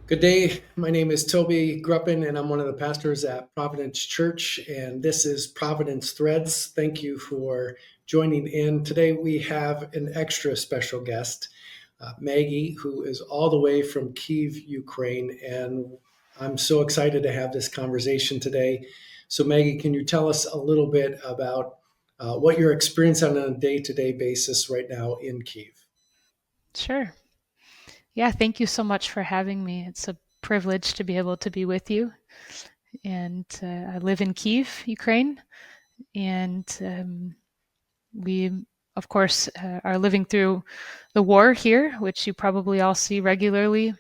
Good day. My name is Toby Gruppen, and I'm one of the pastors at Providence Church. And this is Providence Threads. Thank you for joining in. Today we have an extra special guest, Maggie, who is all the way from Kyiv, Ukraine. And I'm so excited to have this conversation today. So, Maggie, can you tell us a little bit about what you're experiencing on a day to day basis right now in Kyiv? Sure. Yeah, thank you so much for having me. It's a privilege to be able to be with you. And I live in Kyiv, Ukraine, and we, of course, are living through the war here, which you probably all see regularly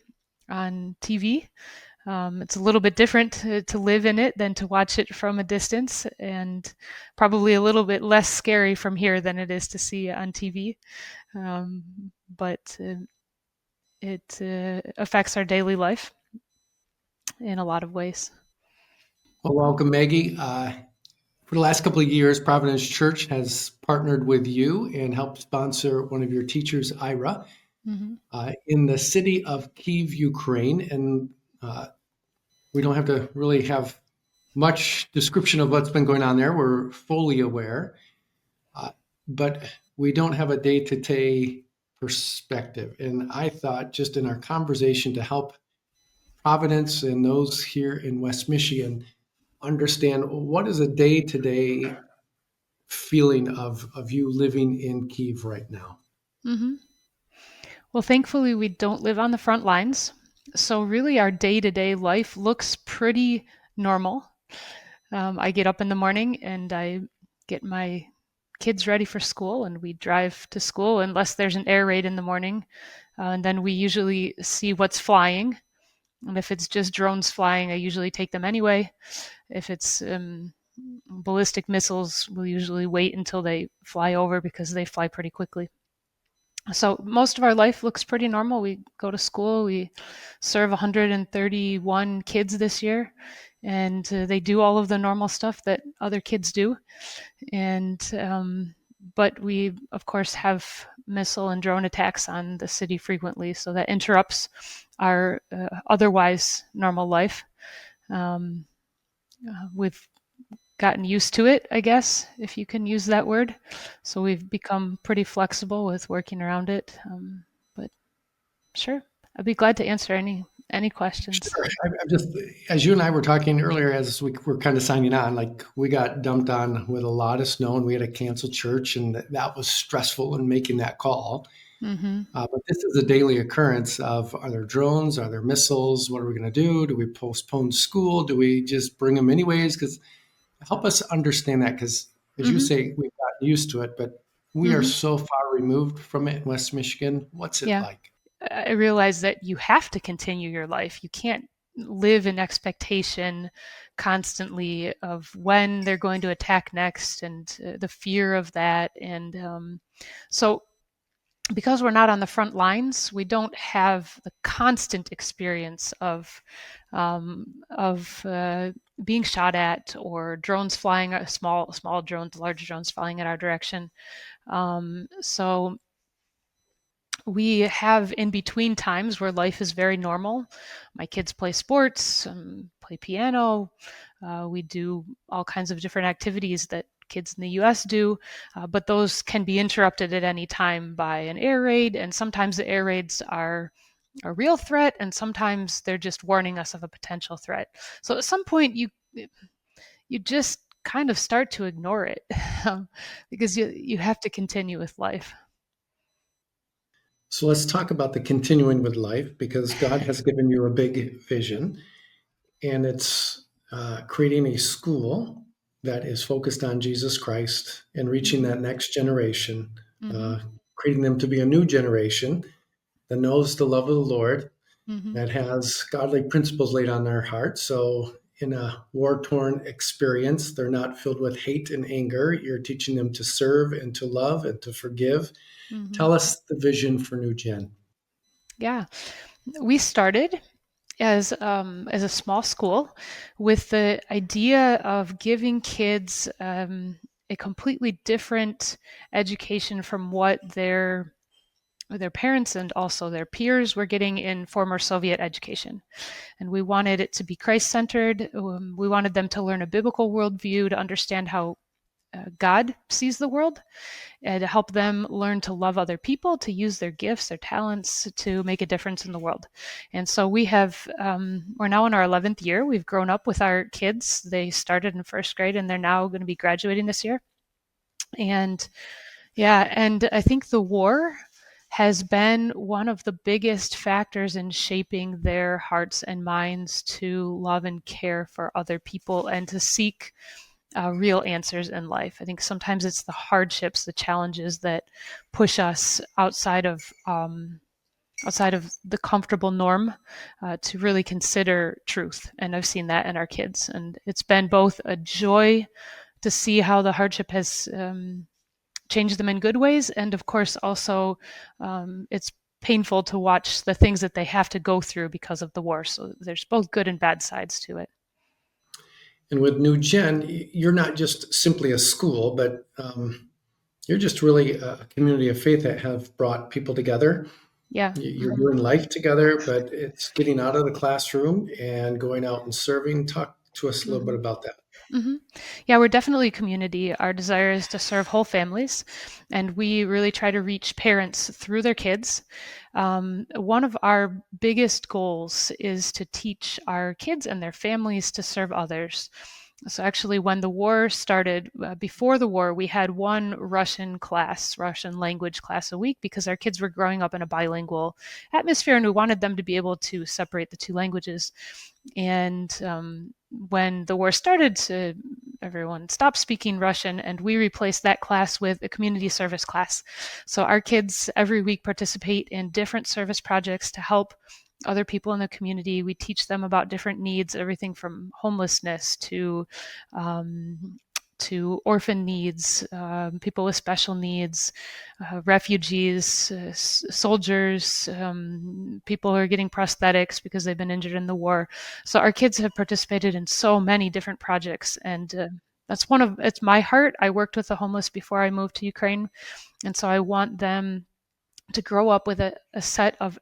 on TV. It's a little bit different to live in it than to watch it from a distance, and probably a little bit less scary from here than it is to see on TV. But it affects our daily life in a lot of ways. Well, welcome, Maggie. For the last couple of years, Providence Church has partnered with you and helped sponsor one of your teachers, Ira, Mm-hmm. in the city of Kyiv, Ukraine. And we don't have to really have much description of what's been going on there. We're fully aware, uh, but we don't have a day to day perspective. And I thought, just in our conversation, to help Providence and those here in West Michigan understand what is a day to day feeling of you living in Kyiv right now? Mm-hmm. Well, thankfully, we don't live on the front lines. So, really, our day to day life looks pretty normal. I get up in the morning and I get my kids ready for school, and we drive to school unless there's an air raid in the morning. And then we usually see what's flying. And if it's just drones flying, I usually take them anyway. If it's ballistic missiles, we'll usually wait until they fly over because they fly pretty quickly. So most of our life looks pretty normal. We go to school. We serve 131 kids this year, and they do all of the normal stuff that other kids do. And but we, of course, have missile and drone attacks on the city frequently, so that interrupts our otherwise normal life. Um, we've gotten used to it, I guess, if you can use that word. So we've become pretty flexible with working around it. But sure, I'd be glad to answer any questions. Sure. I'm just, as you and I were talking earlier, as we were kind of signing on, like we got dumped on with a lot of snow and we had to cancel church, and that was stressful in making that call. Mm-hmm. But this is a daily occurrence of, are there drones? Are there missiles? What are we going to do? Do we postpone school? Do we just bring them anyways? Because help us understand that, because as you Mm-hmm. say, we've gotten used to it, but we are Mm-hmm. so far removed from it in West Michigan. What's it Yeah. like? I realize that you have to continue your life. You can't live in expectation constantly of when they're going to attack next and the fear of that. And so because we're not on the front lines, we don't have the constant experience of being shot at or drones flying, small drones, large drones flying in our direction. So we have in between times where life is very normal. My kids play sports, play piano. We do all kinds of different activities that kids in the US do, but those can be interrupted at any time by an air raid. And sometimes the air raids are a real threat, and sometimes they're just warning us of a potential threat. So at some point, you just kind of start to ignore it because you have to continue with life. So let's talk about the continuing with life, because God has given you a big vision, and it's creating a school that is focused on Jesus Christ and reaching Mm-hmm. that next generation, Mm-hmm. uh, creating them to be a new generation that knows the love of the Lord, Mm-hmm. that has godly principles laid on their heart. So, in a war torn experience, they're not filled with hate and anger. You're teaching them to serve and to love and to forgive. Mm-hmm. Tell us the vision for New Gen. Yeah, we started as a small school with the idea of giving kids a completely different education from what their their parents and also their peers were getting in former Soviet education. And we wanted it to be Christ-centered. We wanted them to learn a biblical worldview, to understand how God sees the world, and to help them learn to love other people, to use their gifts, their talents to make a difference in the world. And so we're now in our 11th year. We've grown up with our kids. They started in first grade and they're now going to be graduating this year. And yeah, and I think the war has been one of the biggest factors in shaping their hearts and minds to love and care for other people and to seek real answers in life. I think sometimes it's the hardships, the challenges that push us outside of the comfortable norm to really consider truth. And I've seen that in our kids, and it's been both a joy to see how the hardship has changed them in good ways, and of course also it's painful to watch the things that they have to go through because of the war. So there's both good and bad sides to it. And with New Gen, you're not just simply a school, but you're just really a community of faith that have brought people together. Yeah. You're doing life together, but it's getting out of the classroom and going out and serving. Talk to us a little bit about that. Mm-hmm. Yeah, we're definitely a community. Our desire is to serve whole families, and we really try to reach parents through their kids. One of our biggest goals is to teach our kids and their families to serve others. So actually, when the war started, before the war, we had one Russian language class a week, because our kids were growing up in a bilingual atmosphere, and we wanted them to be able to separate the two languages. And when the war started, everyone stopped speaking Russian, and we replaced that class with a community service class. So our kids every week participate in different service projects to help other people in the community. We teach them about different needs, everything from homelessness to orphan needs, people with special needs, refugees, soldiers, people who are getting prosthetics because they've been injured in the war. So our kids have participated in so many different projects, and it's my heart. I worked with the homeless before I moved to Ukraine, and so I want them to grow up with a set of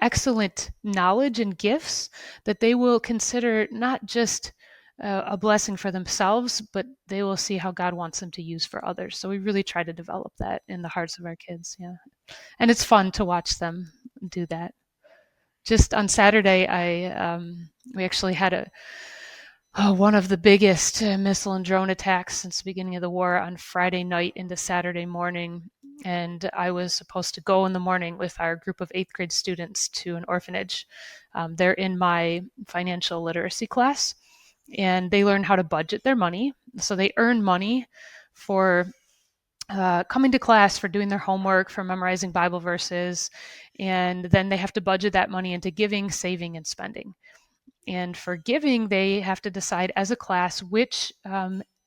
excellent knowledge and gifts that they will consider not just a blessing for themselves, but they will see how God wants them to use for others. So we really try to develop that in the hearts of our kids. Yeah. And it's fun to watch them do that. Just on Saturday, we actually had one of the biggest missile and drone attacks since the beginning of the war on Friday night into Saturday morning. And I was supposed to go in the morning with our group of 8th grade students to an orphanage. They're in my financial literacy class, and they learn how to budget their money. So they earn money for coming to class, for doing their homework, for memorizing Bible verses, and then they have to budget that money into giving, saving, and spending. And for giving, they have to decide as a class which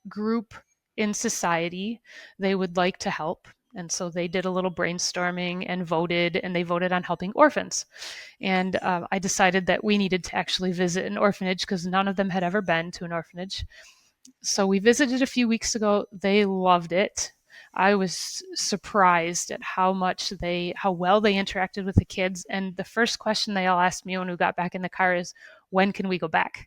group in society they would like to help. And so they did a little brainstorming and they voted on helping orphans. And I decided that we needed to actually visit an orphanage because none of them had ever been to an orphanage. So we visited a few weeks ago. They loved it. I was surprised at how well they interacted with the kids. And the first question they all asked me when we got back in the car is, when can we go back?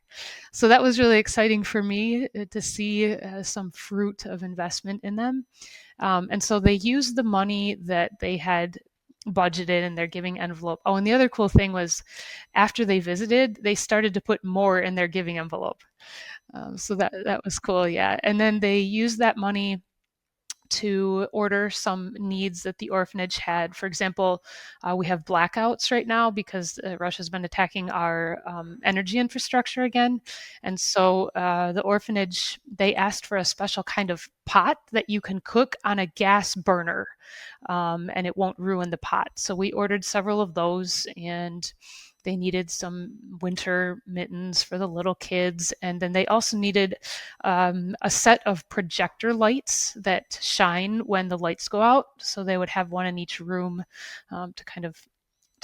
So that was really exciting for me to see some fruit of investment in them. And so they used the money that they had budgeted in their giving envelope. Oh, and the other cool thing was after they visited, they started to put more in their giving envelope. So that was cool. Yeah. And then they used that money to order some needs that the orphanage had. For example, we have blackouts right now because Russia's been attacking our energy infrastructure again. And so the orphanage, they asked for a special kind of pot that you can cook on a gas burner, and it won't ruin the pot. So we ordered several of those, and they needed some winter mittens for the little kids. And then they also needed a set of projector lights that shine when the lights go out. So they would have one in each room to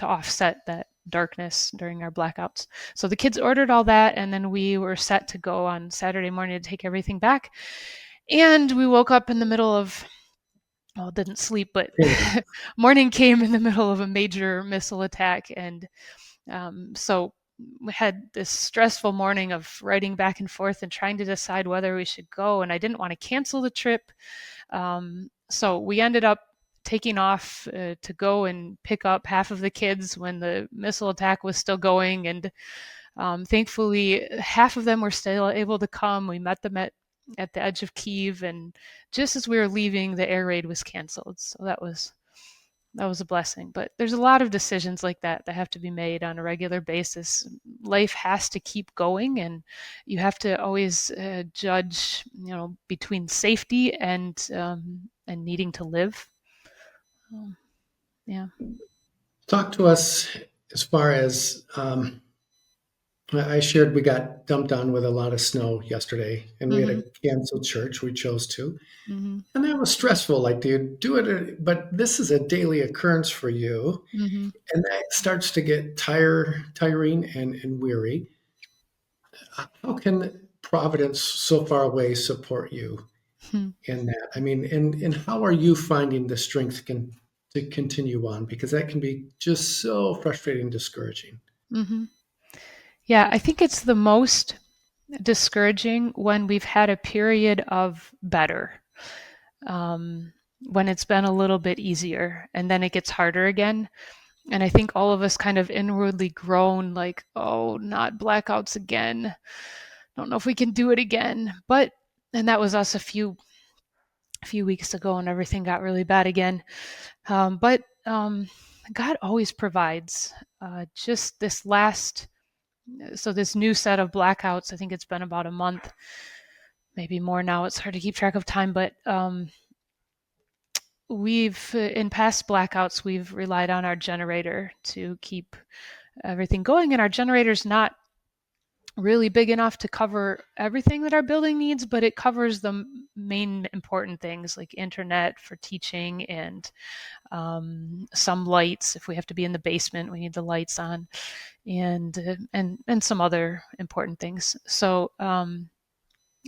offset that darkness during our blackouts. So the kids ordered all that, and then we were set to go on Saturday morning to take everything back. And we woke up in the middle of well, didn't sleep, but Yeah. morning came in the middle of a major missile attack. And so we had this stressful morning of writing back and forth and trying to decide whether we should go. And I didn't want to cancel the trip. So we ended up taking off to go and pick up half of the kids when the missile attack was still going. And thankfully, half of them were still able to come. We met them at the edge of Kyiv, and just as we were leaving, the air raid was canceled. So that was a blessing. But there's a lot of decisions like that have to be made on a regular basis. Life has to keep going, and you have to always judge, between safety and needing to live. Yeah. Talk to us as far as I shared we got dumped on with a lot of snow yesterday, and we had Mm-hmm. a canceled church. We chose to. Mm-hmm. And that was stressful. Like, do you do it? But this is a daily occurrence for you. Mm-hmm. And that starts to get tiring and weary. How can Providence, so far away, support you Hmm. in that? I mean, and how are you finding the strength to continue on? Because that can be just so frustrating and discouraging. Mm-hmm. Yeah, I think it's the most discouraging when we've had a period of better, when it's been a little bit easier, and then it gets harder again. And I think all of us kind of inwardly groan, like, oh, not blackouts again. Don't know if we can do it again. And that was us a few weeks ago, and everything got really bad again. But God always provides. Just this new set of blackouts, I think it's been about a month, maybe more now. It's hard to keep track of time, but in past blackouts, we've relied on our generator to keep everything going, and our generator's not really big enough to cover everything that our building needs, but it covers the main important things like internet for teaching and some lights. If we have to be in the basement, we need the lights on, and some other important things. So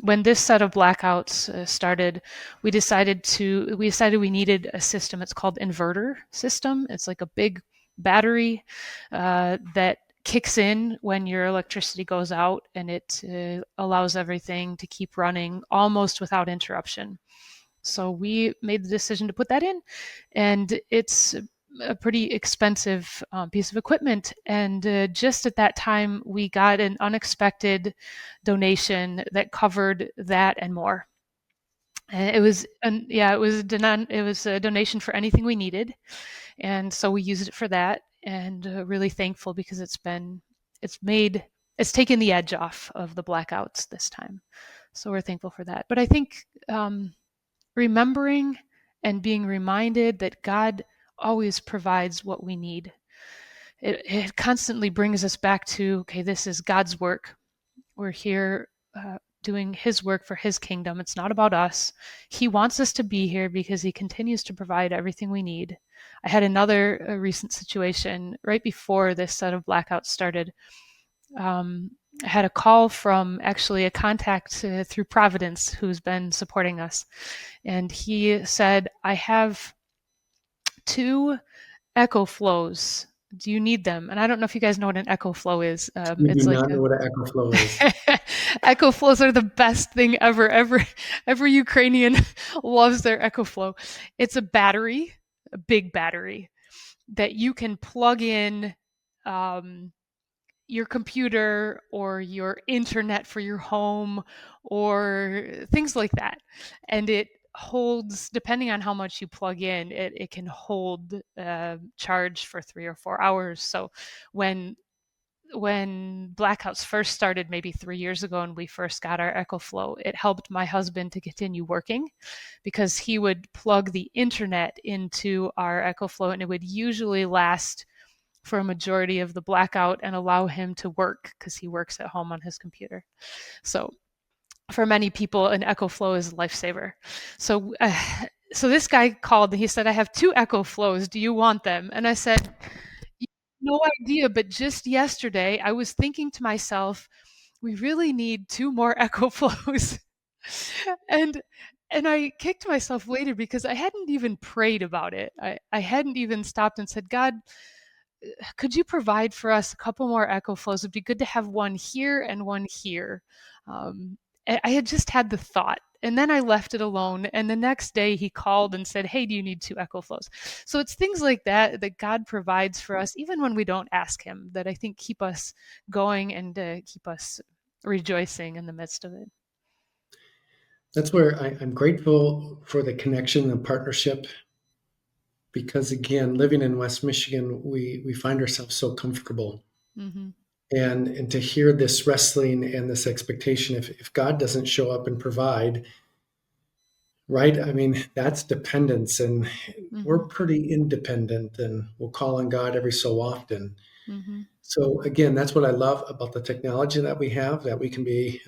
when this set of blackouts started, we decided we needed a system. It's called inverter system. It's like a big battery that kicks in when your electricity goes out, and it allows everything to keep running almost without interruption. So we made the decision to put that in, and it's a pretty expensive piece of equipment. And just at that time, we got an unexpected donation that covered that and more. And it was a donation for anything we needed, and so we used it for that. And really thankful because it's made it's taken the edge off of the blackouts this time. So we're thankful for that. But I think remembering and being reminded that God always provides what we need. It constantly brings us back to, okay, this is God's work. We're here doing His work for His kingdom. It's not about us. He wants us to be here because He continues to provide everything we need. I had another recent situation right before this set of blackouts started. I had a call from actually a contact through Providence who's been supporting us. And he said, I have 2 echo flows. Do you need them? And I don't know if you guys know what an echo flow is. We do It's like not know what an echo flow is. echo flows are the best thing ever. Every Ukrainian loves their echo flow. It's a battery, a big battery that you can plug in your computer or your internet for your home or things like that. And it holds, depending on how much you plug in, it can hold charge for 3 or 4 hours. So when blackouts first started maybe 3 years ago and we first got our EcoFlow, it helped my husband to continue working because he would plug the internet into our EcoFlow, and it would usually last for a majority of the blackout and allow him to work because he works at home on his computer. So for many people, an EcoFlow is a lifesaver. So this guy called and he said, I have 2 EcoFlows. Do you want them? And I said, no idea, but just yesterday I was thinking to myself, we really need 2 more EcoFlows. and And I kicked myself later because I hadn't even prayed about it. I hadn't even stopped and said, God, could you provide for us a couple more echo flows? It'd be good to have one here and one here. Um, I had just had the thought, and then I left it alone. And the next day he called and said, hey, do you need 2 echo flows? So it's things like that that God provides for us, even when we don't ask him, that I think keep us going and keep us rejoicing in the midst of it. That's where I'm grateful for the connection and partnership because, again, living in West Michigan, we find ourselves so comfortable. Mm-hmm. And to hear this wrestling and this expectation, if God doesn't show up and provide, right? I mean, that's dependence, and we're Mm-hmm. pretty independent, and we'll call on God every so often. Mm-hmm. So again, that's what I love about the technology that we have, that we can be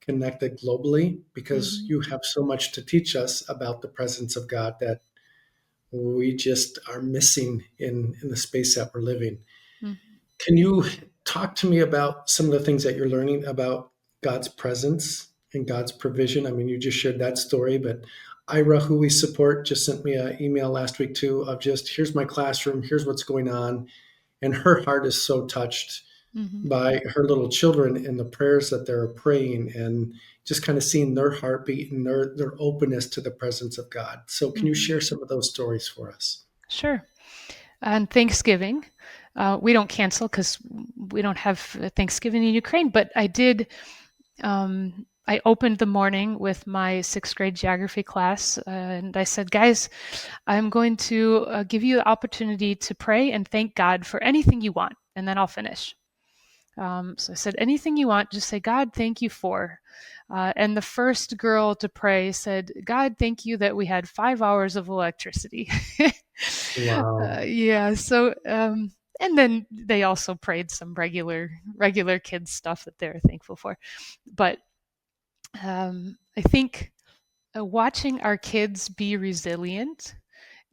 connected globally because Mm-hmm. you have so much to teach us about the presence of God that we just are missing in the space that we're living. Mm-hmm. Can you talk to me about some of the things that you're learning about God's presence and God's provision? I mean, you just shared that story, but Ira, who we support, just sent me an email last week too of just here's my classroom, here's what's going on. And her heart is so touched Mm-hmm. by her little children and the prayers that they're praying and just kind of seeing their heartbeat and their openness to the presence of God. So can you Mm-hmm. share some of those stories for us? Sure. On Thanksgiving, we don't cancel because we don't have Thanksgiving in Ukraine, but I did. I opened the morning with my sixth grade geography class, and I said, guys, I'm going to give you the opportunity to pray and thank God for anything you want, and then I'll finish. So I said, anything you want, just say, God, thank you for. And the first girl to pray said, God, thank you that we had 5 hours of electricity. Wow. Yeah. So, and then they also prayed some regular kids stuff that they're thankful for. But I think watching our kids be resilient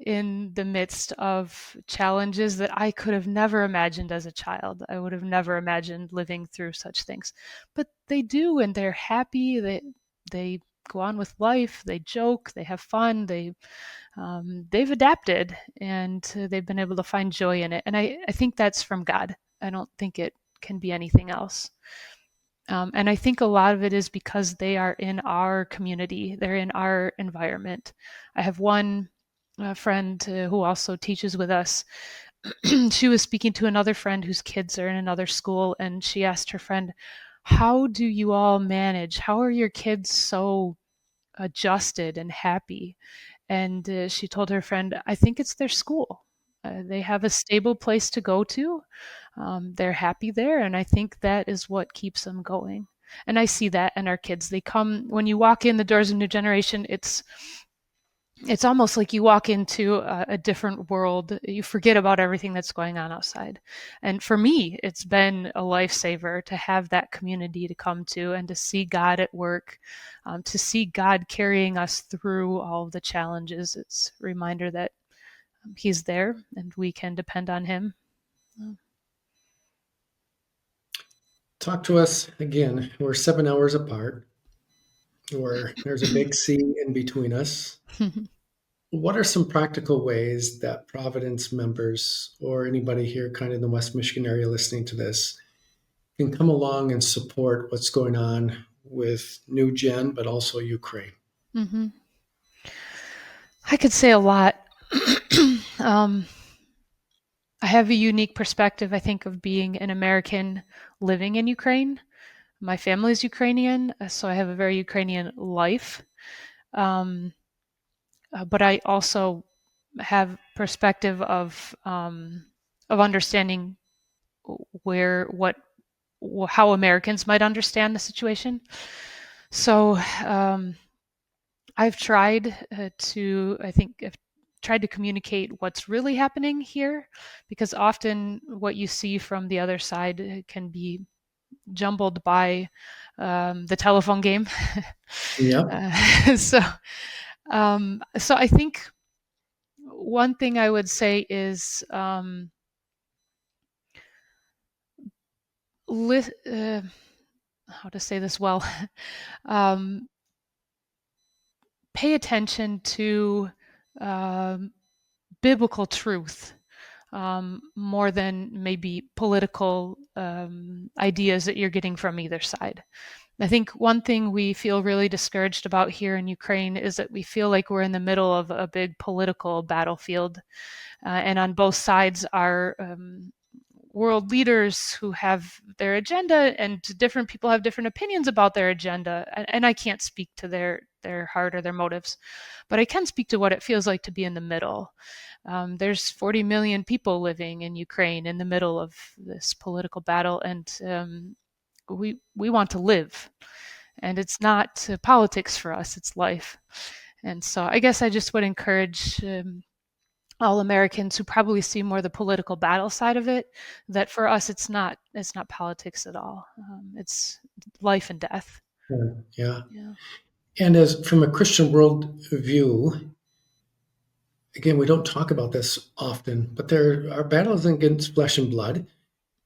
in the midst of challenges that I could have never imagined as a child. I would have never imagined living through such things. But they do, and they're happy. They go on with life. They joke. They have fun. They've adapted, and they've been able to find joy in it. And I think that's from God. I don't think it can be anything else. And I think a lot of it is because they are in our community, they're in our environment. I have one friend who also teaches with us. She was speaking to another friend whose kids are in another school, and she asked her friend, how do you all manage? How are your kids so adjusted and happy? And she told her friend, I think it's their school. They have a stable place to go to. They're happy there, and I think that is what keeps them going. And I see that in our kids. They come when you walk in the doors of New Generation. It's almost like you walk into a different world. You forget about everything that's going on outside. And for me, it's been a lifesaver to have that community to come to and to see God at work, to see God carrying us through all of the challenges. It's a reminder that He's there and we can depend on Him. Talk to us again. We're 7 hours apart, where there's a big sea in between us. What are some practical ways that Providence members or anybody here kind of in the West Michigan area listening to this can come along and support what's going on with New Gen, but also Ukraine? Mm-hmm. I could say a lot. um, I have a unique perspective, I think, of being an American living in Ukraine. My family is Ukrainian, so I have a very Ukrainian life. Um, but I also have perspective of understanding where what how Americans might understand the situation. So I've tried I think I've tried to communicate what's really happening here, because often what you see from the other side can be jumbled by the telephone game. Yep. So, so I think one thing I would say is li- how to say this well. um, pay attention to um, biblical truth more than maybe political ideas that you're getting from either side. I think one thing we feel really discouraged about here in Ukraine is that we feel like we're in the middle of a big political battlefield, and on both sides are world leaders who have their agenda, and different people have different opinions about their agenda. And I can't speak to their heart or their motives, but I can speak to what it feels like to be in the middle. There's 40 million people living in Ukraine in the middle of this political battle, and we want to live. And it's not politics for us; it's life. And so I guess I just would encourage all Americans who probably see more the political battle side of it, that for us it's not politics at all. It's life and death. Yeah. Yeah. And as from a Christian world view, again, we don't talk about this often, but there are battles against flesh and blood.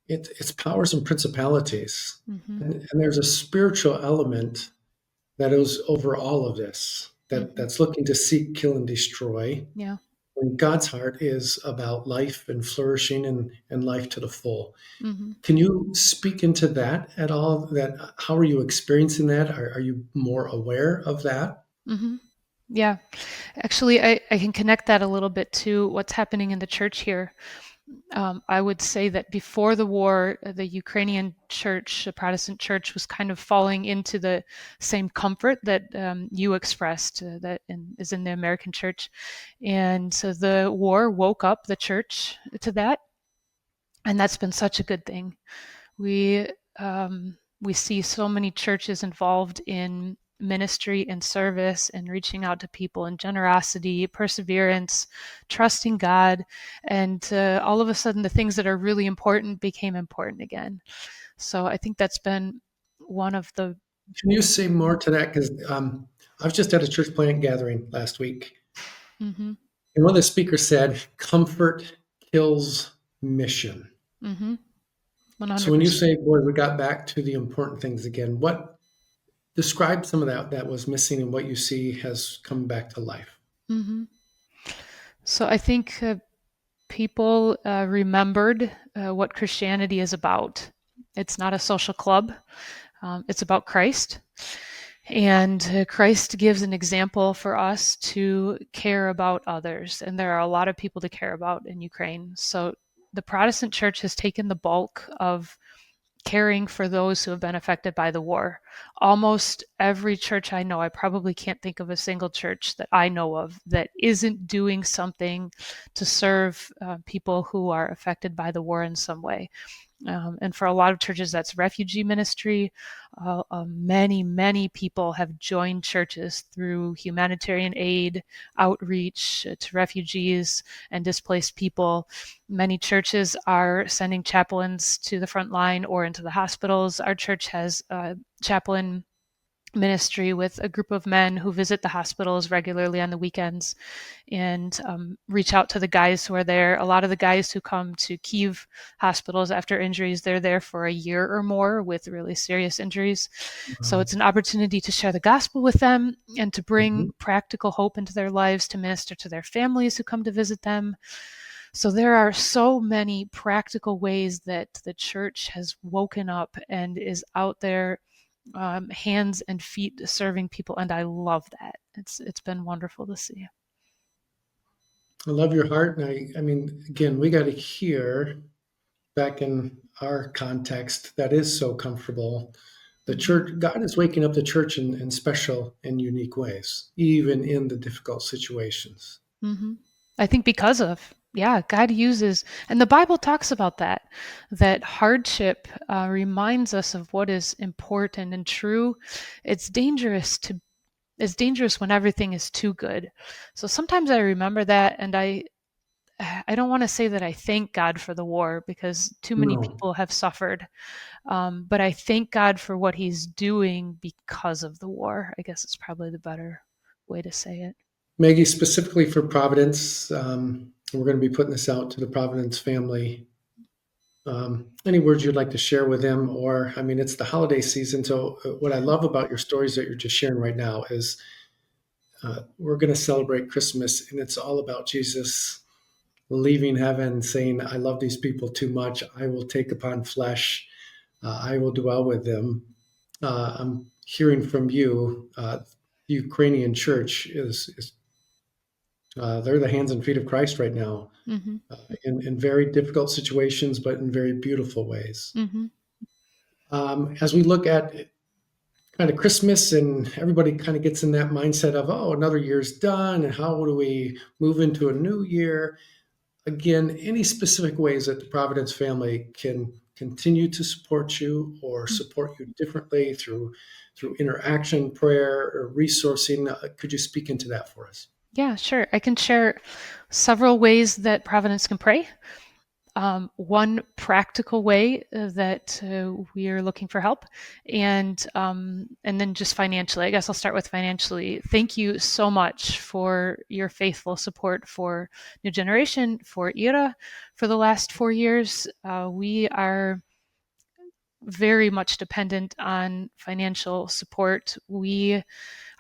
It's powers and principalities. Mm-hmm. And there's a spiritual element that is over all of this, Mm-hmm. that's looking to seek, kill, and destroy. Yeah. When God's heart is about life and flourishing and life to the full. Mm-hmm. Can you speak into that at all? That how are you experiencing that? Are you more aware of that? Mm-hmm. Yeah. Actually, I can connect that a little bit to what's happening in the church here. I would say that before the war, the Ukrainian church, the Protestant church, was kind of falling into the same comfort that you expressed, is in the American church. And so the war woke up the church to that. And that's been such a good thing. We, we see so many churches involved in ministry and service and reaching out to people, and generosity, perseverance, trusting God. And all of a sudden, the things that are really important became important again. So I think that's been one of the. Can you say more to that? Because I was just at a church plant gathering last week, Mm-hmm, and one of the speakers said, "Comfort kills mission." mm-hmm, So when you 100%. say, "Boy, we got back to the important things again," what describe some of that was missing and what you see has come back to life? Mm-hmm. So I think people remembered what Christianity is about. It's not a social club. It's about Christ. And Christ gives an example for us to care about others. And there are a lot of people to care about in Ukraine. So the Protestant church has taken the bulk of caring for those who have been affected by the war. Almost every church I know, I probably can't think of a single church that I know of that isn't doing something to serve people who are affected by the war in some way. And for a lot of churches, that's refugee ministry. Many people have joined churches through humanitarian aid, outreach to refugees and displaced people. Many churches are sending chaplains to the front line or into the hospitals. Our church has a chaplain ministry with a group of men who visit the hospitals regularly on the weekends and reach out to the guys who are there. A lot of the guys who come to Kyiv hospitals after injuries, they're there for a year or more with really serious injuries. So it's an opportunity to share the gospel with them and to bring Mhm. practical hope into their lives, to minister to their families who come to visit them. So there are so many practical ways that the church has woken up and is out there, hands and feet serving people, and I love that. It's been wonderful to see. I love your heart, and I mean, again, we got to hear back in our context that is so comfortable. The Mm-hmm. church, God is waking up the church in special and unique ways, even in the difficult situations. Mm-hmm. I think because of, yeah, God uses, and the Bible talks about that, that hardship reminds us of what is important and true. It's dangerous to, it's dangerous when everything is too good. So sometimes I remember that, and I don't want to say that I thank God for the war because too many No. people have suffered. But I thank God for what He's doing because of the war. I guess it's probably the better way to say it. Maggie, specifically for Providence, we're going to be putting this out to the Providence family. Any words you'd like to share with them? Or, I mean, it's the holiday season. So, what I love about your stories that you're just sharing right now is we're going to celebrate Christmas, and it's all about Jesus leaving heaven, saying, I love these people too much. I will take upon flesh. I will dwell with them. I'm hearing from you. The Ukrainian church is they're the hands and feet of Christ right now, Mm-hmm. in very difficult situations, but in very beautiful ways. Mm-hmm. As we look at kind of Christmas, and everybody kind of gets in that mindset of, oh, another year's done, and how do we move into a new year? Again, any specific ways that the Providence family can continue to support you or support you differently through interaction, prayer, or resourcing? Could you speak into that for us? Yeah, sure. I can share several ways that Providence can pray. One practical way that we are looking for help, and then just financially. I guess I'll start with financially. Thank you so much for your faithful support for New Generation, for IRA, for the last 4 years. We are very much dependent on financial support.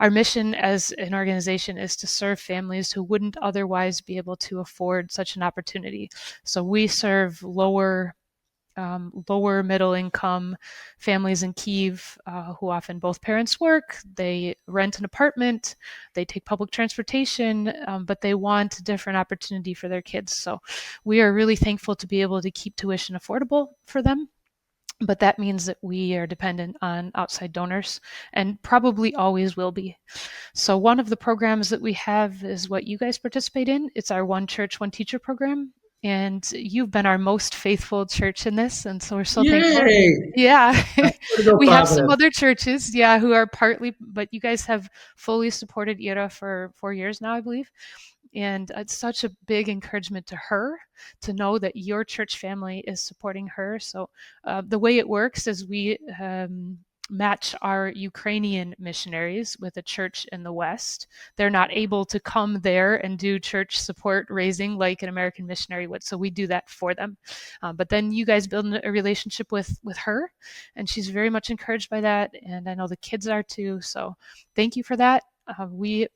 Our mission as an organization is to serve families who wouldn't otherwise be able to afford such an opportunity. So we serve lower middle income families in Kyiv who often both parents work, they rent an apartment, they take public transportation, but they want a different opportunity for their kids. So we are really thankful to be able to keep tuition affordable for them. But that means that we are dependent on outside donors and probably always will be. So one of the programs that we have is what you guys participate in. It's our One Church, One Teacher program. And you've been our most faithful church in this. And so we're so thankful. Yay! Yeah. Go We have some Providence. other churches, yeah, who are partly, but you guys have fully supported IRA for 4 years now, I believe. And it's such a big encouragement to her to know that your church family is supporting her. So the way it works is we match our Ukrainian missionaries with a church in the West. They're not able to come there and do church support raising like an American missionary would. So we do that for them. But then you guys build a relationship with her, and she's very much encouraged by that. And I know the kids are too. So thank you for that. We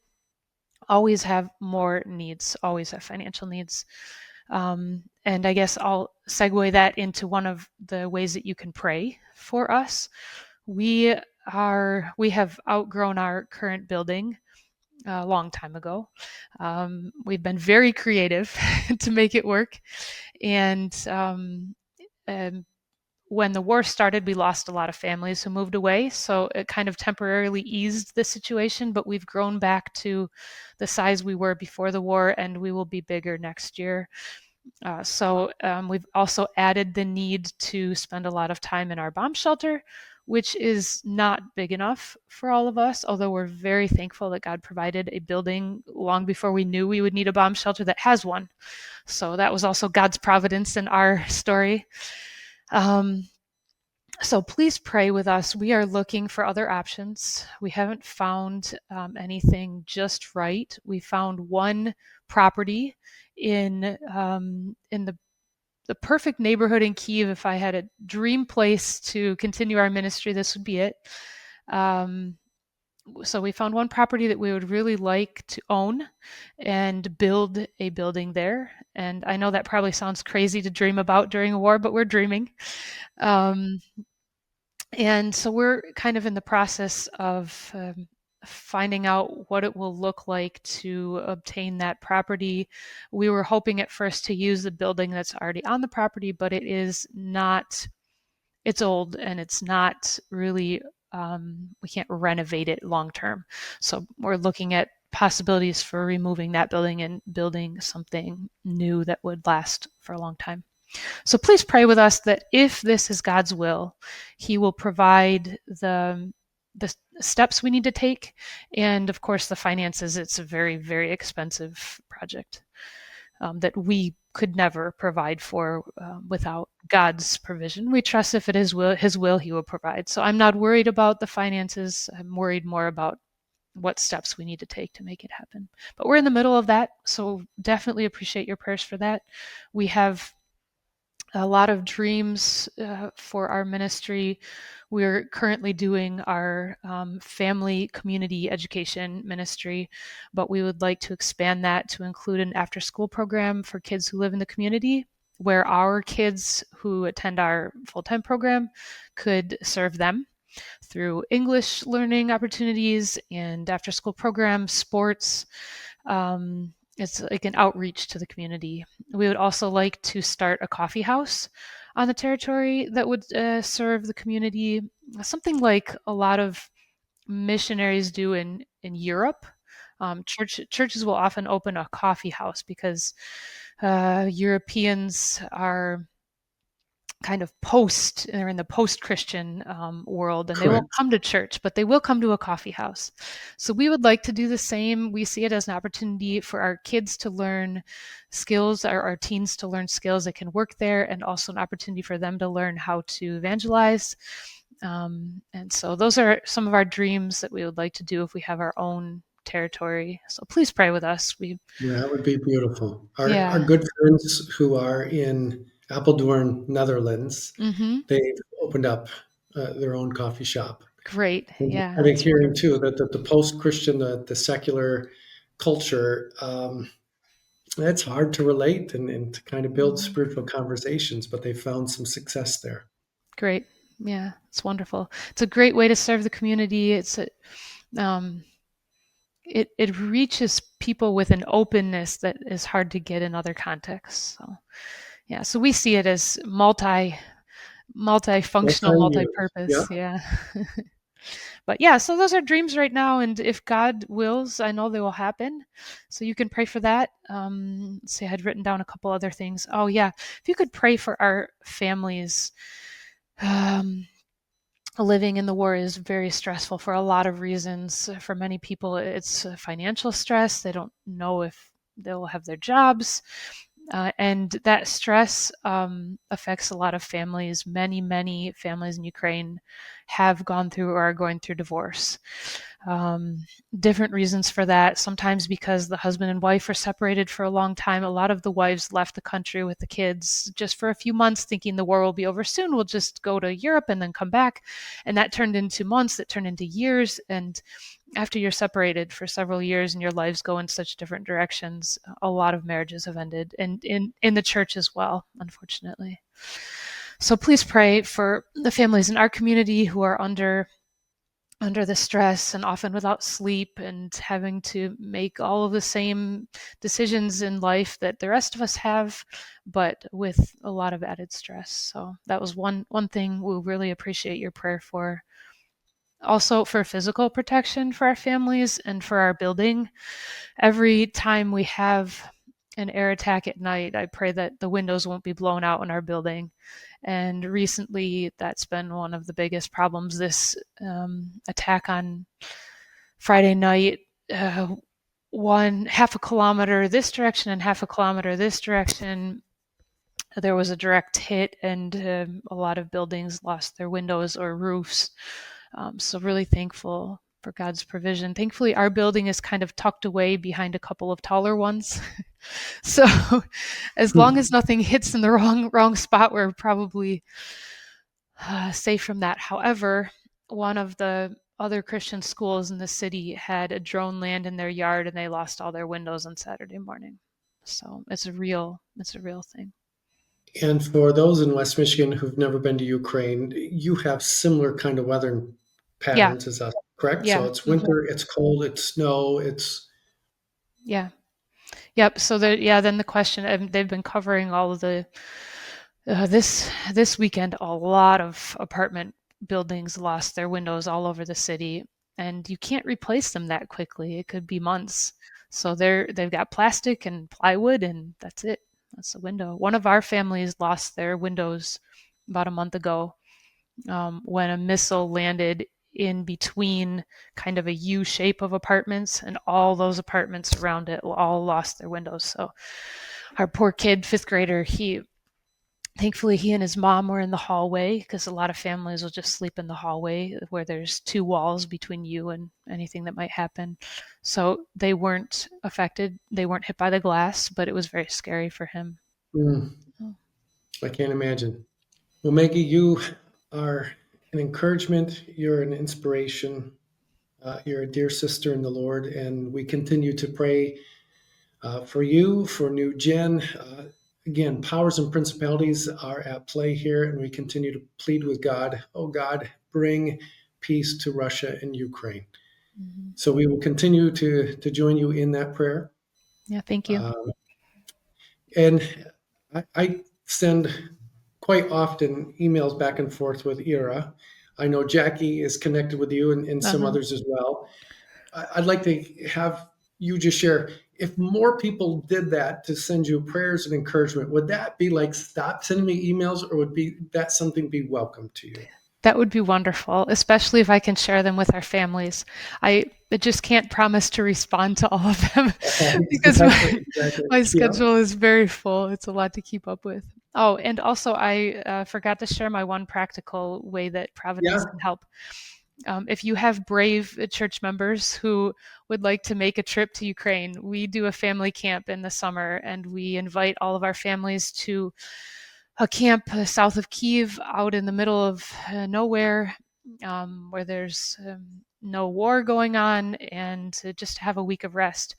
always have more needs, always have financial needs. And I guess I'll segue that into one of the ways that you can pray for us. We have outgrown our current building a long time ago. We've been very creative to make it work. And when the war started, we lost a lot of families who moved away. So it kind of temporarily eased the situation, but we've grown back to the size we were before the war, and we will be bigger next year. So we've also added the need to spend a lot of time in our bomb shelter, which is not big enough for all of us, although we're very thankful that God provided a building long before we knew we would need a bomb shelter that has one. So that was also God's providence in our story. So please pray with us. We are looking for other options. We haven't found anything just right. We found one property in the perfect neighborhood in Kyiv. If I had a dream place to continue our ministry, this would be it. So we found one property that we would really like to own and build a building there. And I know that probably sounds crazy to dream about during a war, but we're dreaming. And so we're kind of in the process of finding out what it will look like to obtain that property. We were hoping at first to use the building that's already on the property, but it is not, it's old and it's not really, we can't renovate it long term. So we're looking at possibilities for removing that building and building something new that would last for a long time. So please pray with us that if this is God's will, He will provide the steps we need to take, and of course the finances. It's a very, very expensive project that we could never provide for without God's provision. We trust if it is His will, He will provide. So I'm not worried about the finances. I'm worried more about what steps we need to take to make it happen. But we're in the middle of that, so definitely appreciate your prayers for that. We have a lot of dreams for our ministry. We're currently doing our family community education ministry, but we would like to expand that to include an after school program for kids who live in the community, where our kids who attend our full-time program could serve them through English learning opportunities and after school programs, sports. It's like an outreach to the community. We would also like to start a coffee house on the territory that would serve the community, something like a lot of missionaries do in Europe. Churches will often open a coffee house because Europeans are kind of they're in the post-Christian world, and they won't Correct. come to church, but they will come to a coffee house. So we would like to do the same. We see it as an opportunity for our kids to learn skills, our teens to learn skills that can work there, and also an opportunity for them to learn how to evangelize. And so those are some of our dreams that we would like to do if we have our own territory. So please pray with us. That would be beautiful. Our Yeah. good friends who are in Apeldoorn, Netherlands, Mm-hmm. they've opened up their own coffee shop. Great. And Yeah, I think that's hearing wonderful. too that the post-Christian, the secular culture, it's hard to relate and to kind of build Mhm. spiritual conversations, but they found some success there. Great. Yeah, it's wonderful. It's a great way to serve the community. Um, it reaches people with an openness that is hard to get in other contexts. So yeah, so we see it as multifunctional, Multi-use. Yeah. multi-purpose. Yeah. But yeah, so those are dreams right now, and if God wills, I know they will happen. So you can pray for that. See, I had written down a couple other things. Oh yeah, if you could pray for our families. Um, Living in the war is very stressful for a lot of reasons. For many people, it's financial stress. They don't know if they'll have their jobs. And that stress affects a lot of families. Many families in Ukraine have gone through or are going through divorce. Um, Different reasons for that. Sometimes because the husband and wife are separated for a long time. A lot of the wives left the country with the kids just for a few months, thinking the war will be over soon. We'll just go to Europe and then come back. And that turned into months, that turned into years. And after you're separated for several years and your lives go in such different directions, a lot of marriages have ended, and in the church as well, unfortunately. So please pray for the families in our community who are under the stress and often without sleep and having to make all of the same decisions in life that the rest of us have, but with a lot of added stress. So that was one thing we really appreciate your prayer for. Also for physical protection for our families and for our building. Every time we have an air attack at night, I pray that the windows won't be blown out in our building. And recently, that's been one of the biggest problems. This attack on Friday night, one half a kilometer this direction and half a kilometer this direction, there was a direct hit, and a lot of buildings lost their windows or roofs. So really thankful for God's provision. Thankfully, our building is kind of tucked away behind a couple of taller ones. So as long as nothing hits in the wrong spot, we're probably safe from that. However, one of the other Christian schools in the city had a drone land in their yard, and they lost all their windows on Saturday morning. So it's a real thing. And for those in West Michigan who've never been to Ukraine, you have similar kind of weather Yeah, patterns as us, correct? So yeah, it's hmm winter, it's cold, it's snow, it's yeah. Yep. So yeah, then the question, they've been covering all of the this weekend. A lot of apartment buildings lost their windows all over the city, and you can't replace them that quickly. It could be months. So they've got plastic and plywood, and that's it. That's the window. One of our families lost their windows about a month ago when a missile landed in between kind of a U shape of apartments, and all those apartments around it all lost their windows. So our poor kid, fifth grader, thankfully he and his mom were in the hallway, because a lot of families will just sleep in the hallway where there's two walls between you and anything that might happen. So they weren't affected. They weren't hit by the glass, but it was very scary for him. mm, Oh. I can't imagine. Well, Maggie, you are an encouragement. You're an inspiration. You're a dear sister in the Lord, and we continue to pray for you, for New Gen. Again, powers and principalities are at play here, and we continue to plead with God. Oh, God, bring peace to Russia and Ukraine. Mm-hmm. So we will continue to join you in that prayer. Yeah, thank you. Um, and I send quite often emails back and forth with Ira. I know Jackie is connected with you and some Uh-huh. others as well. I'd like to have you just share if more people did that to send you prayers and encouragement, would that be like stop sending me emails or would be that something be welcome to you? That would be wonderful, especially if I can share them with our families. I just can't promise to respond to all of them because Exactly, exactly. my Yeah, schedule is very full. It's a lot to keep up with. Oh, and also I forgot to share my one practical way that Providence yeah, can help. If you have brave church members who would like to make a trip to Ukraine, we do a family camp in the summer and we invite all of our families to a camp south of Kyiv, out in the middle of nowhere, where there's no war going on, and just have a week of rest.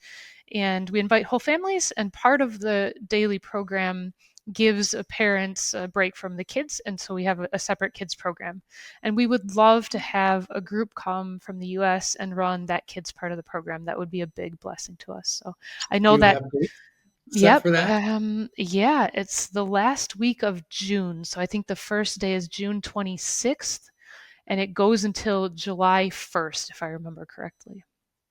And we invite whole families, and part of the daily program gives parents a break from the kids, and so we have a separate kids program. And we would love to have a group come from the US and run that kids part of the program. That would be a big blessing to us. So I do know you that. have dates set Yep. for that? Yeah, it's the last week of June. So I think the first day is June 26th and it goes until July 1st, if I remember correctly.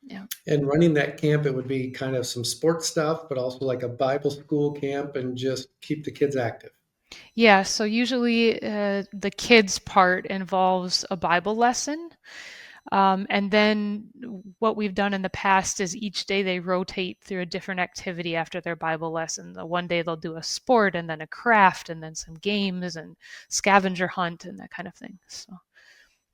Yeah. And running that camp, it would be kind of some sports stuff, but also like a Bible school camp and just keep the kids active. Yeah. So usually the kids part involves a Bible lesson. And then what we've done in the past is each day they rotate through a different activity after their Bible lesson. The one day they'll do a sport and then a craft and then some games and scavenger hunt and that kind of thing. So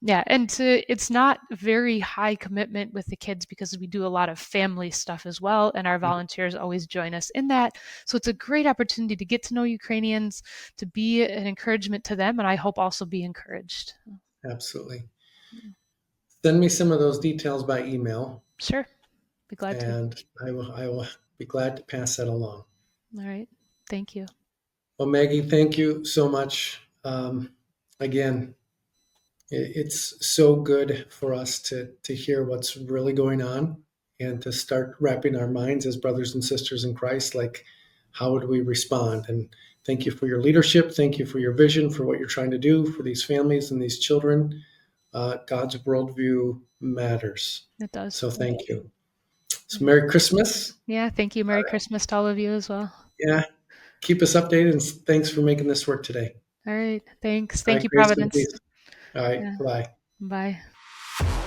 yeah, and it's not very high commitment with the kids because we do a lot of family stuff as well, and our volunteers always join us in that. So it's a great opportunity to get to know Ukrainians, to be an encouragement to them, and I hope also be encouraged. Absolutely. Send me some of those details by email, Sure, be glad to. and I will be glad to pass that along. All right, thank you. Well, Maggie, thank you so much. Again, it's so good for us to hear what's really going on and to start wrapping our minds as brothers and sisters in Christ, like how would we respond? And thank you for your leadership. Thank you for your vision for what you're trying to do for these families and these children. God's worldview matters. It does. So thank you. So Merry Christmas. Yeah, thank you. Merry Christmas to all of you as well. Yeah, keep us updated and thanks for making this work today. All right, thanks. All Thank right, you, grace and Providence. peace. All right, Yeah, bye. bye.